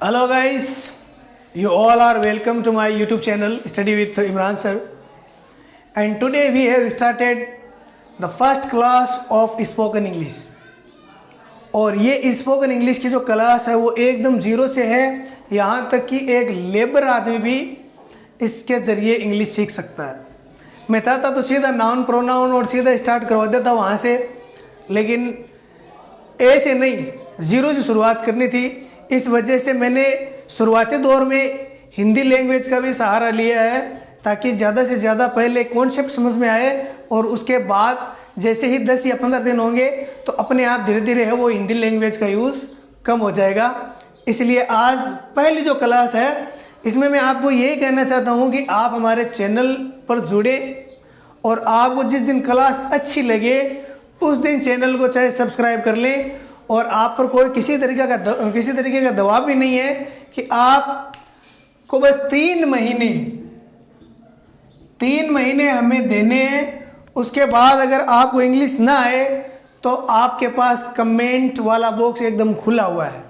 Hello guys, you all are welcome to my YouTube channel Study with Imran sir. And today we have started the first class of spoken English. और ये spoken English की जो class है वो एकदम zero से है, यहाँ तक कि एक लेबर आदमी भी इसके ज़रिए इंग्लिश सीख सकता है। मैं चाहता तो सीधा नाउन प्रोनाउन और सीधा स्टार्ट करवा देता वहाँ से, लेकिन ऐसे नहीं, ज़ीरो से शुरुआत करनी थी। इस वजह से मैंने शुरुआती दौर में हिंदी लैंग्वेज का भी सहारा लिया है, ताकि ज़्यादा से ज़्यादा पहले कॉन्सेप्ट समझ में आए और उसके बाद जैसे ही 10 या 15 दिन होंगे तो अपने आप धीरे धीरे है वो हिंदी लैंग्वेज का यूज़ कम हो जाएगा। इसलिए आज पहली जो क्लास है इसमें मैं आपको यही कहना चाहता हूँ कि आप हमारे चैनल पर जुड़े और आपको जिस दिन क्लास अच्छी लगे उस दिन चैनल को चाहे सब्सक्राइब कर लें। और आप पर कोई किसी तरीके का दबाव भी नहीं है कि आपको बस 3 महीने हमें देने हैं। उसके बाद अगर आपको इंग्लिश ना आए तो आपके पास कमेंट वाला बॉक्स एकदम खुला हुआ है,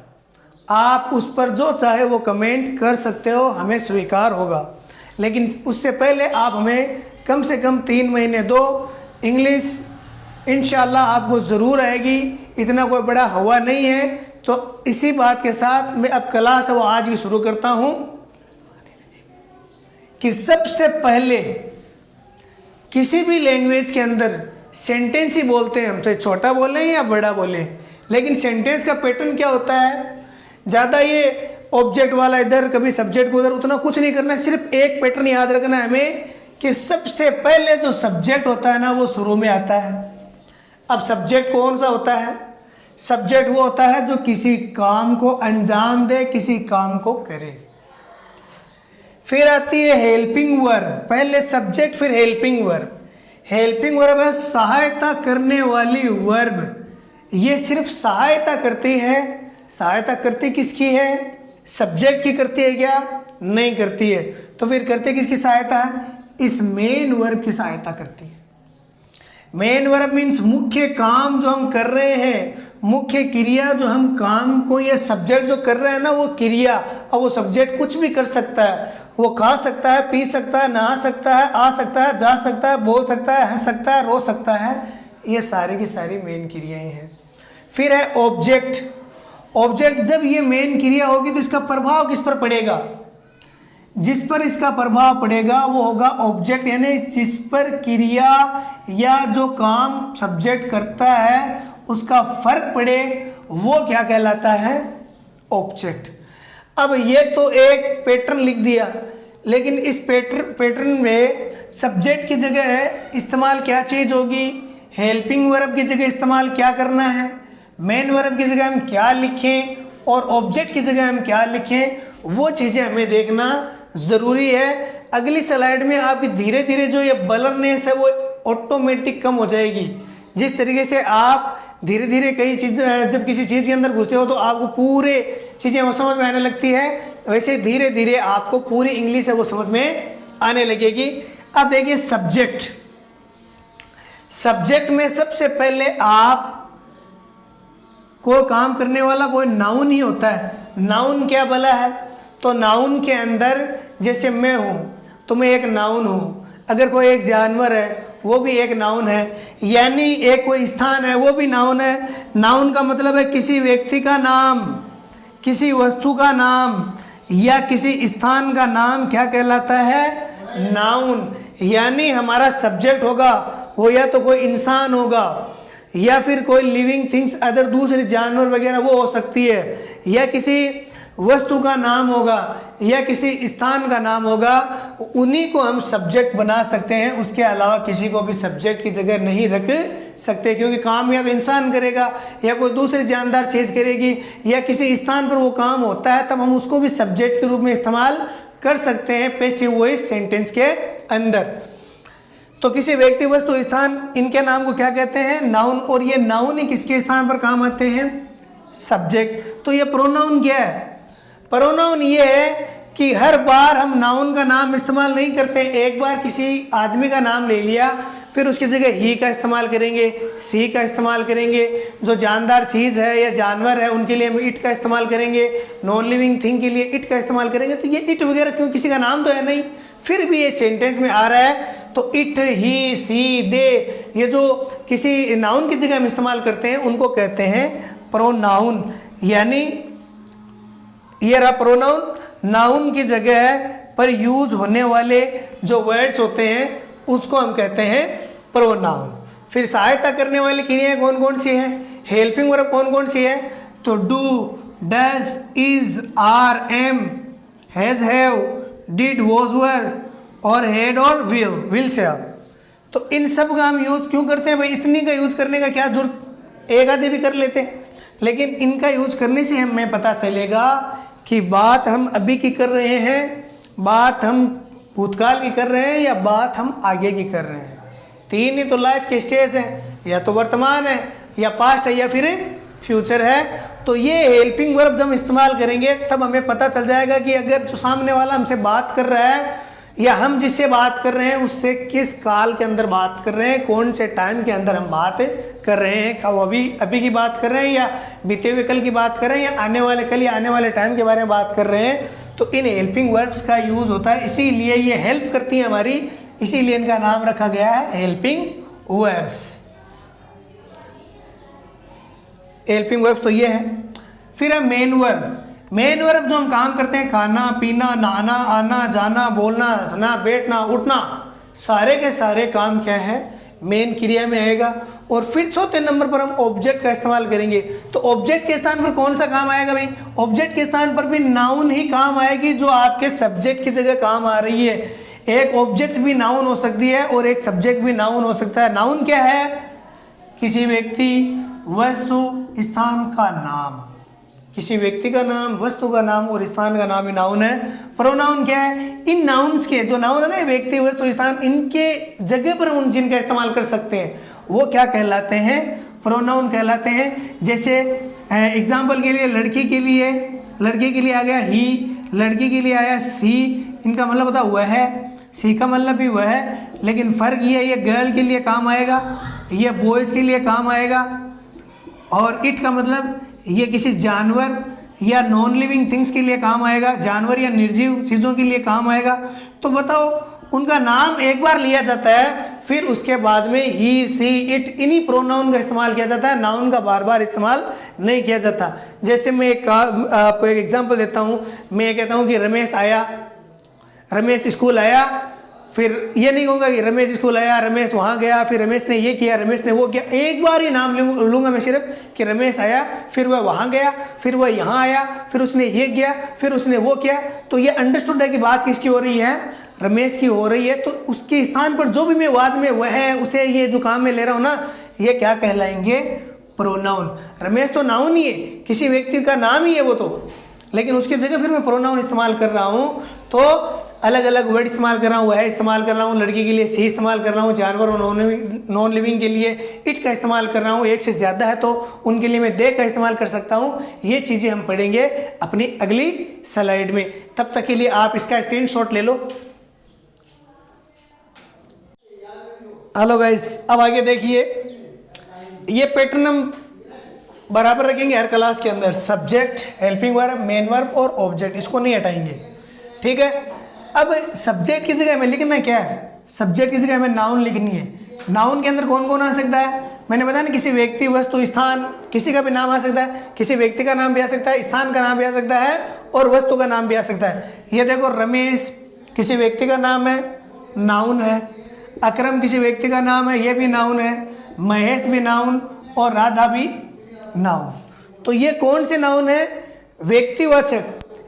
आप उस पर जो चाहे वो कमेंट कर सकते हो, हमें स्वीकार होगा। लेकिन उससे पहले आप हमें कम से कम 3 महीने दो। इंग्लिश इंशाल्लाह आपको ज़रूर आएगी, इतना कोई बड़ा हवा नहीं है। तो इसी बात के साथ मैं अब क्लास है वो आज ही शुरू करता हूँ कि सबसे पहले किसी भी लैंग्वेज के अंदर सेंटेंस ही बोलते हैं, हम चाहे छोटा बोलें या बड़ा बोलें, लेकिन सेंटेंस का पैटर्न क्या होता है, ज़्यादा ये ऑब्जेक्ट वाला इधर कभी सब्जेक्ट को उधर उतना कुछ नहीं करना है। सिर्फ एक पैटर्न याद रखना है हमें कि सबसे पहले जो सब्जेक्ट होता है ना वो शुरू में आता है। अब सब्जेक्ट कौन सा होता है? सब्जेक्ट वो होता है जो किसी काम को अंजाम दे, किसी काम को करे। फिर आती है हेल्पिंग वर्ब, पहले सब्जेक्ट फिर हेल्पिंग वर्ब। हेल्पिंग वर्ब है सहायता करने वाली वर्ब। ये सिर्फ सहायता करती है। सहायता करती किसकी है? सब्जेक्ट की करती है क्या? नहीं करती है। तो फिर करती किसकी सहायता है? इस मेन वर्ब की सहायता करती है। मेन वर्ब मीन्स मुख्य काम जो हम कर रहे हैं, मुख्य क्रिया जो हम काम को, ये सब्जेक्ट जो कर रहे हैं ना वो क्रिया। और वो सब्जेक्ट कुछ भी कर सकता है, वो खा सकता है, पी सकता है, नहा सकता है, आ सकता है, जा सकता है, बोल सकता है, हंस सकता है, रो सकता है। ये सारी की सारी मेन क्रियाएं हैं। फिर है ऑब्जेक्ट। ऑब्जेक्ट जब ये मेन क्रिया होगी तो इसका प्रभाव किस पर पड़ेगा? जिस पर इसका प्रभाव पड़ेगा वो होगा ऑब्जेक्ट, यानी जिस पर क्रिया या जो काम सब्जेक्ट करता है उसका फर्क पड़े वो क्या कहलाता है? ऑब्जेक्ट। अब ये तो एक पैटर्न लिख दिया, लेकिन इस पैटर्न में सब्जेक्ट की जगह इस्तेमाल क्या चीज़ होगी? हेल्पिंग वर्ब की जगह इस्तेमाल क्या करना है? मेन वर्ब की जगह हम क्या लिखें और ऑब्जेक्ट की जगह हम क्या लिखें, वो चीज़ें हमें देखना ज़रूरी है। अगली स्लाइड में आपकी धीरे धीरे जो ये ब्लरनेस है वो ऑटोमेटिक कम हो जाएगी। जिस तरीके से आप धीरे धीरे कई चीज़ें जब किसी चीज़ के अंदर घुसते हो तो आपको पूरे चीज़ें वो समझ में आने लगती है, वैसे धीरे धीरे आपको पूरी इंग्लिश है वो समझ में आने लगेगी। अब देखिए सब्जेक्ट। सब्जेक्ट में सबसे पहले आप कोई काम करने वाला कोई नाउन ही होता है। नाउन क्या भला है? तो नाउन के अंदर जैसे मैं हूँ तो मैं एक नाउन हूँ, अगर कोई एक जानवर है वो भी एक नाउन है, यानी एक कोई स्थान है वो भी नाउन है। नाउन का मतलब है किसी व्यक्ति का नाम, किसी वस्तु का नाम या किसी स्थान का नाम क्या कहलाता है? नाउन। यानी हमारा सब्जेक्ट होगा वो या तो कोई इंसान होगा या फिर कोई लिविंग थिंग्स अदर दूसरे जानवर वगैरह वो हो सकती है, या किसी वस्तु का नाम होगा या किसी स्थान का नाम होगा, उन्हीं को हम सब्जेक्ट बना सकते हैं। उसके अलावा किसी को भी सब्जेक्ट की जगह नहीं रख सकते, क्योंकि काम या तो इंसान करेगा या कोई दूसरी जानदार चीज़ करेगी या किसी स्थान पर वो काम होता है, तब हम उसको भी सब्जेक्ट के रूप में इस्तेमाल कर सकते हैं पैसिव वॉइस सेंटेंस के अंदर। तो किसी व्यक्ति वस्तु स्थान इनके नाम को क्या कहते हैं? नाउन। और ये नाउन ही किसके स्थान पर काम आते हैं? सब्जेक्ट। तो ये प्रोनाउन क्या है? प्रोनाउन ये है कि हर बार हम नाउन का नाम इस्तेमाल नहीं करते। एक बार किसी आदमी का नाम ले लिया, फिर उसकी जगह ही का इस्तेमाल करेंगे, सी का इस्तेमाल करेंगे। जो जानदार चीज़ है या जानवर है उनके लिए हम इट का इस्तेमाल करेंगे, नॉन लिविंग थिंग के लिए इट का इस्तेमाल करेंगे। तो ये इट वगैरह क्यों, किसी का नाम तो है नहीं, फिर भी ये सेंटेंस में आ रहा है। तो इट, ही, सी, दे, ये जो किसी नाउन की जगह हम इस्तेमाल करते हैं उनको कहते हैं प्रोनाउन। यानी ये रहा प्रोनाउन, नाउन की जगह पर यूज होने वाले जो वर्ड्स होते हैं उसको हम कहते हैं प्रोनाउन। फिर सहायता करने वाली क्रियाएं कौन कौन सी हैं, हेल्पिंग वर्ब कौन कौन सी है, तो do, does, is, are, am, has, have, did, was, were और हेड और विल से आप। तो इन सब का हम यूज क्यों करते हैं भाई, इतनी का यूज करने का क्या जरूरत, एक आधे भी कर लेते हैं, लेकिन इनका यूज करने से हमें पता चलेगा कि बात हम अभी की कर रहे हैं, बात हम भूतकाल की कर रहे हैं या बात हम आगे की कर रहे हैं। तीन ही तो लाइफ के स्टेज हैं, या तो वर्तमान है या पास्ट है या फिर फ्यूचर है। तो ये हेल्पिंग वर्ब जब हम इस्तेमाल करेंगे तब हमें पता चल जाएगा कि अगर जो सामने वाला हमसे बात कर रहा है या हम जिससे बात कर रहे हैं उससे किस काल के अंदर बात कर रहे हैं, कौन से टाइम के अंदर हम बात कर रहे हैं, क्या वो अभी की बात कर रहे हैं या बीते हुए कल की बात कर रहे हैं या आने वाले कल या आने वाले टाइम के बारे में बात कर रहे हैं। तो इन हेल्पिंग वर्ब्स का यूज होता है, इसीलिए ये हेल्प करती है हमारी, इसीलिए इनका नाम रखा गया है हेल्पिंग वर्ब्स। हेल्पिंग वर्ब्स तो ये है। फिर है मेन वर्ब। मेन वर्ब जो हम काम करते हैं, खाना, पीना, नहाना, आना, जाना, बोलना, हंसना, बैठना, उठना, सारे के सारे काम क्या है, मेन क्रिया में आएगा। और फिर चौथे नंबर पर हम ऑब्जेक्ट का इस्तेमाल करेंगे। तो ऑब्जेक्ट के स्थान पर कौन सा काम आएगा भाई, ऑब्जेक्ट के स्थान पर भी नाउन ही काम आएगी जो आपके सब्जेक्ट की जगह काम आ रही है। एक ऑब्जेक्ट भी नाउन हो सकती है और एक सब्जेक्ट भी नाउन हो सकता है। नाउन क्या है, किसी व्यक्ति, वस्तु, स्थान का नाम। किसी व्यक्ति का नाम, वस्तु का नाम और स्थान का नाम ही नाउन है। प्रोनाउन क्या है, इन नाउन्स के जो नाउन है ना, व्यक्ति, वस्तु, स्थान, इनके जगह पर हम जिनका इस्तेमाल कर सकते हैं वो क्या कहलाते हैं, प्रोनाउन कहलाते हैं। जैसे एग्जाम्पल के लिए लड़की के लिए आ गया ही, लड़की के लिए आया सी, इनका मतलब होता वह है, सी का मतलब भी वह है, लेकिन फर्क ये है, ये गर्ल के लिए काम आएगा, ये बॉयज़ के लिए काम आएगा। और इट का मतलब ये किसी जानवर या नॉन लिविंग थिंग्स के लिए काम आएगा, जानवर या निर्जीव चीज़ों के लिए काम आएगा। तो बताओ, उनका नाम एक बार लिया जाता है, फिर उसके बाद में ही, सी, इट, इन्हीं प्रोनाउन का इस्तेमाल किया जाता है, नाउन का बार बार इस्तेमाल नहीं किया जाता। जैसे मैं आपको एक एग्जांपल देता हूँ। मैं कहता हूँ कि रमेश आया, रमेश स्कूल आया, फिर ये नहीं कहूँगा कि रमेश स्कूल आया, रमेश वहाँ गया, फिर रमेश ने ये किया, रमेश ने वो किया। एक बार ही नाम लूँगा मैं सिर्फ कि रमेश आया, फिर वह वहाँ गया, फिर वह यहाँ आया, फिर उसने ये किया, फिर उसने वो किया। तो ये अंडरस्टूड है कि बात किसकी हो रही है, रमेश की हो रही है। तो उसके स्थान पर जो भी मैं बाद में वह है, उसे, ये जो काम में ले रहा हूँ ना, ये क्या कहलाएंगे, प्रोनाउन। रमेश तो नाउन ही है, किसी व्यक्ति का नाम ही है वो तो, लेकिन उसकी जगह फिर मैं प्रोनाउन इस्तेमाल कर रहा हूँ। तो अलग अलग वर्ड इस्तेमाल कर रहा हूँ, वह इस्तेमाल कर रहा हूँ, लड़की के लिए सी इस्तेमाल कर रहा हूँ, जानवर और नॉन लिविंग के लिए इट का इस्तेमाल कर रहा हूँ, एक से ज़्यादा है तो उनके लिए मैं दे का इस्तेमाल कर सकता हूँ। ये चीज़ें हम पढ़ेंगे अपनी अगली स्लाइड में। तब तक के लिए आप इसका स्क्रीनशॉट ले लो। हेलो गाइस, अब आगे देखिए, ये पैटर्न हम बराबर रखेंगे हर क्लास के अंदर। Subject, helping verb, main verb और ऑब्जेक्ट, इसको नहीं हटाएंगे, ठीक है। अब सब्जेक्ट की जगह हमें लिखना क्या है, सब्जेक्ट की जगह हमें नाउन लिखनी है। नाउन के अंदर कौन कौन आ सकता है, मैंने बताया ना, किसी व्यक्ति, वस्तु, स्थान, किसी का भी नाम आ सकता है। किसी व्यक्ति का नाम भी आ सकता है, स्थान का नाम भी आ सकता है और वस्तु का नाम भी आ सकता है। ये देखो, रमेश किसी व्यक्ति का नाम है, नाउन है। अकरम किसी व्यक्ति का नाम है, ये भी नाउन है। महेश भी नाउन और राधा भी नाउन। तो ये कौन से नाउन है, व्यक्तिवाचक,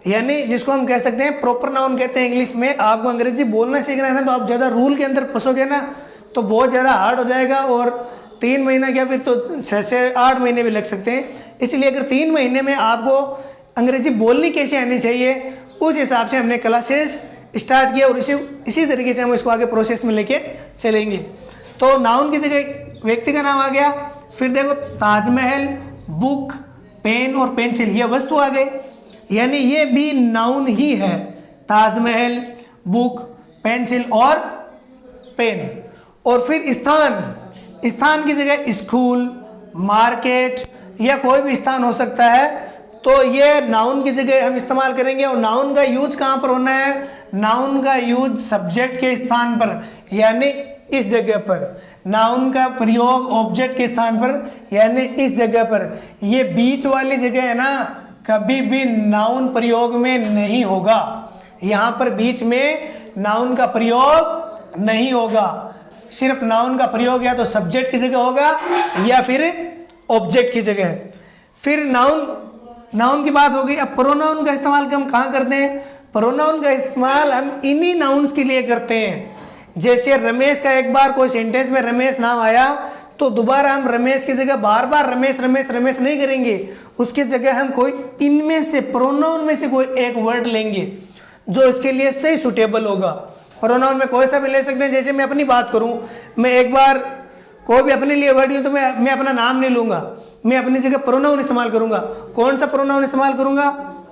यानी जिसको हम कह सकते हैं प्रॉपर नाउन कहते हैं इंग्लिश में। आपको अंग्रेजी बोलना सीखना है ना, तो आप ज़्यादा रूल के अंदर फंसोगे ना तो बहुत ज़्यादा हार्ड हो जाएगा, और 3 महीना क्या, फिर तो 6 से 8 महीने भी लग सकते हैं। इसलिए अगर 3 महीने में आपको अंग्रेजी बोलनी कैसे आनी चाहिए, उस हिसाब से हमने क्लासेस स्टार्ट किया और इसी तरीके से हम इसको आगे प्रोसेस में लेके चलेंगे। तो नाउन की जगह व्यक्ति का नाम आ गया। फिर देखो, ताजमहल, बुक, पेन और पेंसिल, ये वस्तु आ गए, यानी ये भी नाउन ही है। ताजमहल, बुक, पेंसिल और पेन। और फिर स्थान की जगह स्कूल, मार्केट या कोई भी स्थान हो सकता है, तो ये नाउन की जगह हम इस्तेमाल करेंगे। और नाउन का यूज कहाँ पर होना है? नाउन का यूज सब्जेक्ट के स्थान पर, यानी इस जगह पर। नाउन का प्रयोग ऑब्जेक्ट के स्थान पर, यानी इस जगह पर। ये बीच वाली जगह है ना, कभी भी नाउन प्रयोग में नहीं होगा। यहाँ पर बीच में नाउन का प्रयोग नहीं होगा। सिर्फ नाउन का प्रयोग या तो सब्जेक्ट की जगह होगा या फिर ऑब्जेक्ट की जगह। फिर नाउन की बात हो गई। अब प्रोनाउन का इस्तेमाल हम कहाँ करते हैं? प्रोनाउन का इस्तेमाल हम इन्हीं नाउन्स के लिए करते हैं। जैसे रमेश का एक बार कोई सेंटेंस में रमेश नाम आया, तो दोबारा हम रमेश की जगह बार बार रमेश रमेश रमेश नहीं करेंगे। उसकी जगह हम कोई इनमें से प्रोनाउन में से कोई एक वर्ड लेंगे जो इसके लिए सही सुटेबल होगा। प्रोनाउन में कोई सा भी ले सकते हैं। जैसे मैं अपनी बात करूं, मैं एक बार कोई भी अपने लिए वर्ड यूँ तो मैं अपना नाम नहीं लूंगा, मैं अपनी जगह प्रोनाउन इस्तेमाल करूंगा। कौन सा प्रोनाउन इस्तेमाल करूंगा?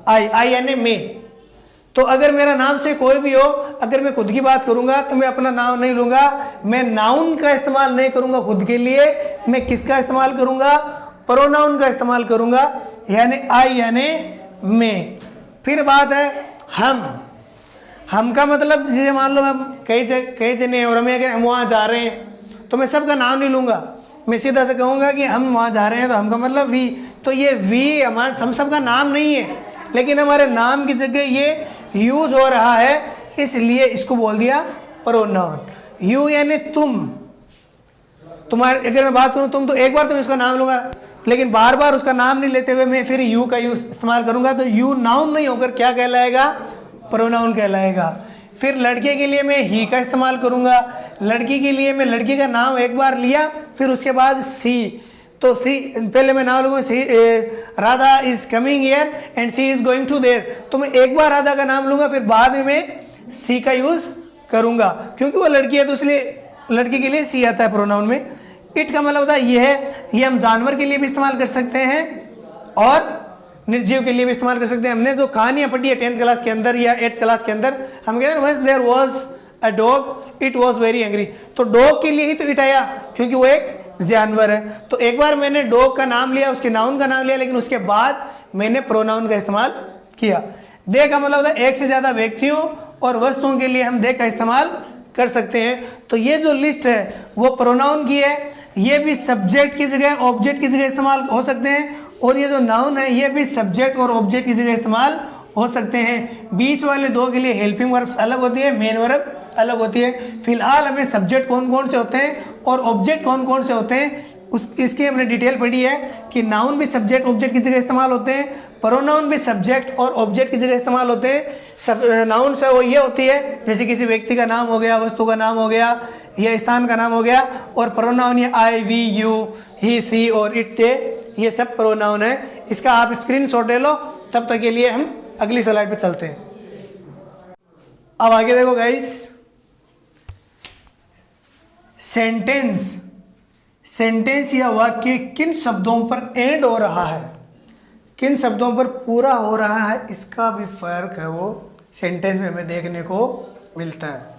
आई यानी मैं। तो अगर मेरा नाम से कोई भी हो, अगर मैं खुद की बात करूंगा तो मैं अपना नाम नहीं लूंगा, मैं नाउन का इस्तेमाल नहीं करूंगा खुद के लिए। मैं किसका इस्तेमाल करूंगा? प्रोनाउन का इस्तेमाल करूंगा, यानी आई यानी मैं। फिर बात है हम का मतलब, जैसे मान लो हम कई जने और हमें अगर हम वहाँ जा रहे हैं तो मैं सबका नाम नहीं लूंगा, मैं सीधा से कहूँगा कि हम वहाँ जा रहे हैं, तो हम का मतलब वी। तो ये वी हम सबका नाम नहीं है, लेकिन हमारे नाम की जगह ये यूज हो रहा है, इसलिए इसको बोल दिया प्रोनाउन। यू यानी तुम्हारे, अगर मैं बात करूँ तुम, तो एक बार तो मैं उसका नाम लूंगा, लेकिन बार बार उसका नाम नहीं लेते हुए मैं फिर यू का यूज इस्तेमाल करूंगा, तो यू नाउन नहीं होकर क्या कहलाएगा? प्रोनाउन कहलाएगा। फिर लड़के के लिए मैं ही का इस्तेमाल करूंगा, लड़की के लिए मैं लड़की का नाम एक बार लिया, फिर उसके बाद सी। तो सी पहले मैं नाम लूंगा, see Radha is coming here and she is going to there. तो मैं एक बार राधा का नाम लूंगा, फिर बाद में मैं सी का यूज करूंगा, क्योंकि वो लड़की है तो इसलिए लड़की के लिए सी आता है प्रोनाउन में। इट का मतलब होता है ये है। ये हम जानवर के लिए भी इस्तेमाल कर सकते हैं और निर्जीव के लिए भी इस्तेमाल कर सकते हैं। हमने जो कहानियां पढ़ी है 10th क्लास के अंदर या 8th क्लास के अंदर, हम कहते हैं once there was a dog it was very angry. तो डॉग के लिए ही तो इट आया, क्योंकि वो एक जानवर है। तो एक बार मैंने डॉग का नाम लिया, उसके नाउन का नाम लिया, लेकिन उसके बाद मैंने प्रोनाउन का इस्तेमाल किया। दे का मतलब होता है एक से ज्यादा व्यक्तियों और वस्तुओं के लिए हम दे का इस्तेमाल कर सकते हैं। तो ये जो लिस्ट है वो प्रोनाउन की है। ये भी सब्जेक्ट की जगह ऑब्जेक्ट की जगह इस्तेमाल हो सकते हैं, और ये जो नाउन है ये भी सब्जेक्ट और ऑब्जेक्ट की जगह इस्तेमाल हो सकते हैं। बीच वाले दो के लिए हेल्पिंग वर्ब्स अलग होती है, मेन वर्ब अलग होती है। फिलहाल हमें सब्जेक्ट कौन कौन से होते हैं और ऑब्जेक्ट कौन कौन से होते हैं इसकी हमने डिटेल पढ़ी है कि नाउन भी सब्जेक्ट ऑब्जेक्ट की जगह इस्तेमाल होते हैं, प्रोनाउन भी सब्जेक्ट और ऑब्जेक्ट की जगह इस्तेमाल होते हैं। नाउन से वो ये होती है जैसे किसी व्यक्ति का नाम हो गया, वस्तु का नाम हो गया या स्थान का नाम हो गया, और प्रोनाउन ये आई, वी, यू, ही, सी और इट, ये सब प्रोनाउन है। इसका आप स्क्रीनशॉट ले लो। तब तक के लिए हम अगली स्लाइड पे चलते हैं। अब आगे देखो गाइस, सेंटेंस या वाक्य किन शब्दों पर एंड हो रहा है, किन शब्दों पर पूरा हो रहा है, इसका भी फर्क है वो सेंटेंस में हमें देखने को मिलता है।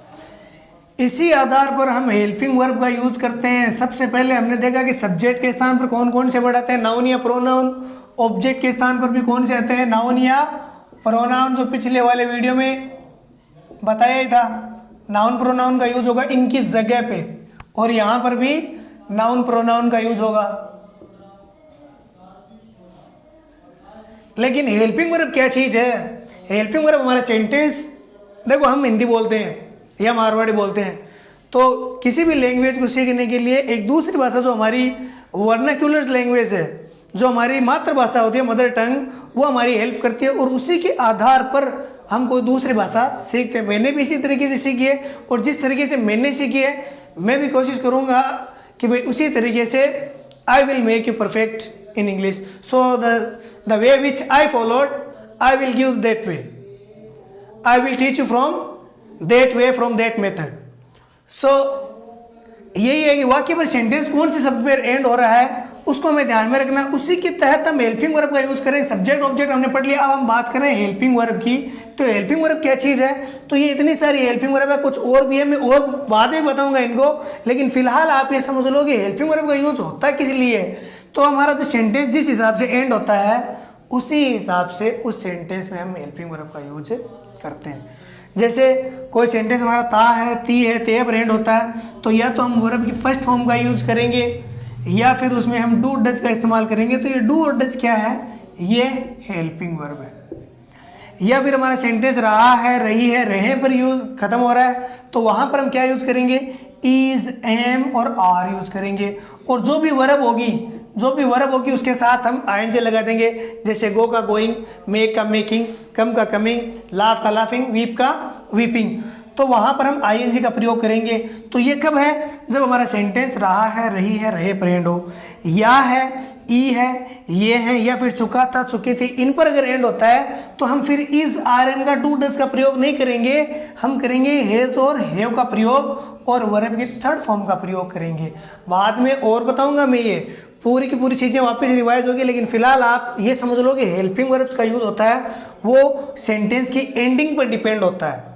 इसी आधार पर हम हेल्पिंग वर्ब का यूज करते हैं। सबसे पहले हमने देखा कि सब्जेक्ट के स्थान पर कौन कौन से वर्ड आते हैं, नाउन या प्रोनाउन। ऑब्जेक्ट के स्थान पर भी कौन से आते हैं, नाउन या प्रोनाउन, जो पिछले वाले वीडियो में बताया ही था। नाउन प्रोनाउन का यूज होगा इनकी जगह पे, और यहां पर भी नाउन प्रोनाउन का यूज होगा। लेकिन हेल्पिंग वर्ब क्या चीज है? हेल्पिंग वर्ब हमारा सेंटेंस, देखो हम हिंदी बोलते हैं या मारवाड़ी बोलते हैं, तो किसी भी लैंग्वेज को सीखने के लिए एक दूसरी भाषा जो हमारी वर्नाक्यूलर लैंग्वेज है, जो हमारी मातृभाषा होती है, मदर टंग, वो हमारी हेल्प करती है, और उसी के आधार पर हम कोई दूसरी भाषा सीखते हैं। मैंने भी इसी तरीके से सीखी है, और जिस तरीके से मैंने सीखी है मैं भी कोशिश करूंगा कि भाई उसी तरीके से I will make you perfect in English. So the way which I followed I will give that way, I will teach you from that way, from that method. So यही है कि वाक्य पर सेंटेंस कौन से शब्द पर एंड हो रहा है उसको हमें ध्यान में रखना। उसी के तहत हम हेल्पिंग वर्ब का यूज करें। सब्जेक्ट ऑब्जेक्ट हमने पढ़ लिया, अब हम बात करें हेल्पिंग वर्ब की। तो हेल्पिंग वर्ब क्या चीज़ है? तो ये इतनी सारी हेल्पिंग वर्ब है, कुछ और भी है, मैं और बाद में बताऊंगा इनको, लेकिन फिलहाल आप ये समझ लो कि हेल्पिंग वर्ब का यूज होता है किस लिए। तो हमारा जो सेंटेंस जिस हिसाब से एंड होता है उसी हिसाब से उस सेंटेंस में हम हेल्पिंग वर्ब का यूज करते हैं। जैसे कोई सेंटेंस हमारा ता है, ती है, ते पर एंड होता है, तो या तो हम वर्ब की फर्स्ट फॉर्म का यूज करेंगे या फिर उसमें हम डू डज का इस्तेमाल करेंगे। तो ये डू और डज क्या है? ये हेल्पिंग वर्ब है। या फिर हमारा सेंटेंस रहा है, रही है, रहे पर यूज खत्म हो रहा है, तो वहां पर हम क्या यूज करेंगे? इज, एम और आर यूज करेंगे। और जो भी वर्ब होगी उसके साथ हम आईएनजी लगा देंगे। जैसे गो का गोइंग, मेक का मेकिंग, कम का कमिंग, लाफ का लाफिंग, वीप का वीपिंग, तो वहां पर हम आईएनजी का प्रयोग करेंगे। तो ये कब है? जब हमारा सेंटेंस रहा है, रही है, रहे पर एंड हो, या है, ई है, ये है, या फिर चुका था, चुकी थी, इन पर अगर एंड होता है तो हम फिर इज, आर, एन का, डू, डज का प्रयोग नहीं करेंगे, हम करेंगे हैज और हैव का प्रयोग और वर्ब की थर्ड फॉर्म का प्रयोग करेंगे। बाद में और बताऊंगा मैं, ये पूरी की पूरी चीज़ें वापस रिवाइज होगी, लेकिन फिलहाल आप ये समझ लो कि हेल्पिंग वर्ब्स का यूज होता है वो सेंटेंस की एंडिंग पर डिपेंड होता है।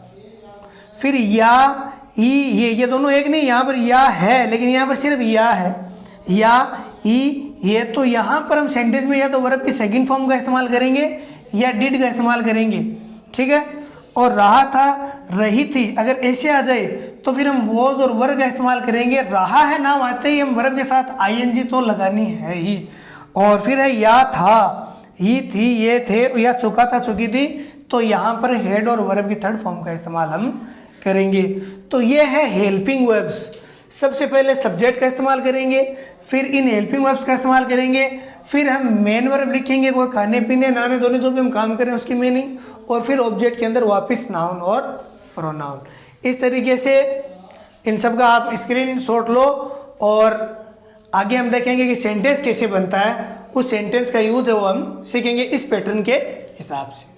फिर या, ई, ये दोनों एक नहीं, यहाँ पर या है लेकिन यहाँ पर सिर्फ या है, या, ई, ये, तो यहाँ पर हम सेंटेंस में या तो वर्ब की सेकंड फॉर्म का इस्तेमाल करेंगे या डिड का इस्तेमाल करेंगे, ठीक है। और रहा था, रही थी, अगर ऐसे आ जाए तो फिर हम वॉज और वर का इस्तेमाल करेंगे। रहा है नाम आते ही हम वर्ब के साथ आईएनजी तो लगानी है ही। और फिर है या था, ही थी, ये थे, या चुका था, चुकी थी, तो यहाँ पर हेड और वर्ब की थर्ड फॉर्म का इस्तेमाल हम करेंगे। तो ये है हेल्पिंग वर्ब्स। सबसे पहले सब्जेक्ट का इस्तेमाल करेंगे, फिर इन हेल्पिंग वर्ब्स का इस्तेमाल करेंगे, फिर हम मेन वर्ब लिखेंगे, कोई खाने पीने, नहाने धोने जो भी हम काम करें उसकी मीनिंग, और फिर ऑब्जेक्ट के अंदर वापस नाउन और प्रोनाउन। इस तरीके से इन सब का आप स्क्रीनशॉट लो और आगे हम देखेंगे कि सेंटेंस कैसे बनता है। उस सेंटेंस का यूज है वो हम सीखेंगे इस पैटर्न के हिसाब से।